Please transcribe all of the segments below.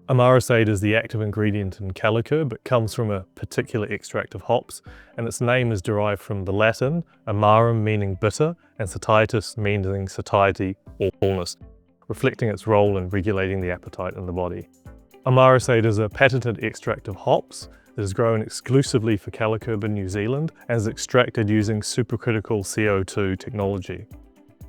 Amarasate is the active ingredient in Calocurb. It comes from a particular extract of hops, and its name is derived from the Latin amarum meaning bitter and satietas meaning satiety or fullness, reflecting its role in regulating the appetite in the body. Amarasate is a patented extract of hops that is grown exclusively for Calocurb in New Zealand and is extracted using supercritical CO2 technology.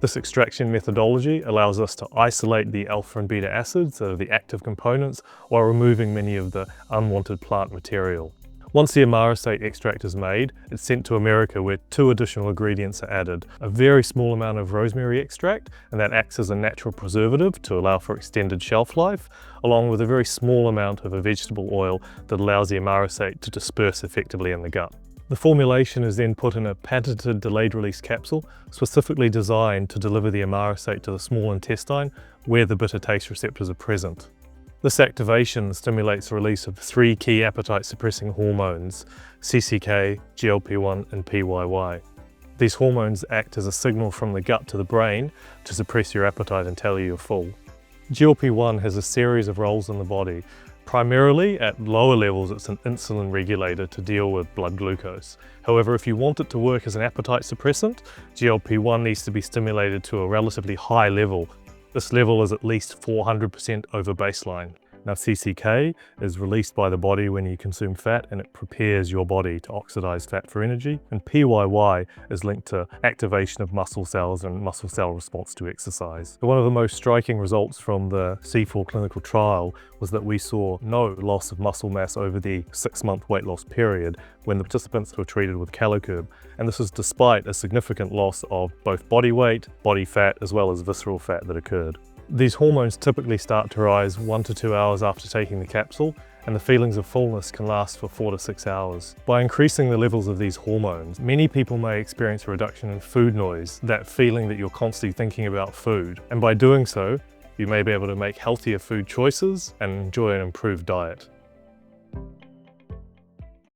This extraction methodology allows us to isolate the alpha and beta acids that are the active components while removing many of the unwanted plant material. Once the Amarasate extract is made, it's sent to America where 2 additional ingredients are added. A very small amount of rosemary extract, and that acts as a natural preservative to allow for extended shelf life, along with a very small amount of a vegetable oil that allows the Amarasate to disperse effectively in the gut. The formulation is then put in a patented delayed release capsule specifically designed to deliver the Amarasate to the small intestine where the bitter taste receptors are present. This activation stimulates the release of 3 key appetite suppressing hormones, CCK, GLP-1 and PYY. These hormones act as a signal from the gut to the brain to suppress your appetite and tell you you're full. GLP-1 has a series of roles in the body. Primarily, at lower levels, it's an insulin regulator to deal with blood glucose. However, if you want it to work as an appetite suppressant, GLP-1 needs to be stimulated to a relatively high level. This level is at least 400% over baseline. Now, CCK is released by the body when you consume fat, and it prepares your body to oxidize fat for energy. And PYY is linked to activation of muscle cells and muscle cell response to exercise. So one of the most striking results from the C4 clinical trial was that we saw no loss of muscle mass over the 6-month weight loss period when the participants were treated with Calocurb. And this is despite a significant loss of both body weight, body fat, as well as visceral fat that occurred. These hormones typically start to rise 1 to 2 hours after taking the capsule, and the feelings of fullness can last for 4 to 6 hours. By increasing the levels of these hormones, many people may experience a reduction in food noise, that feeling that you're constantly thinking about food. And by doing so, you may be able to make healthier food choices and enjoy an improved diet.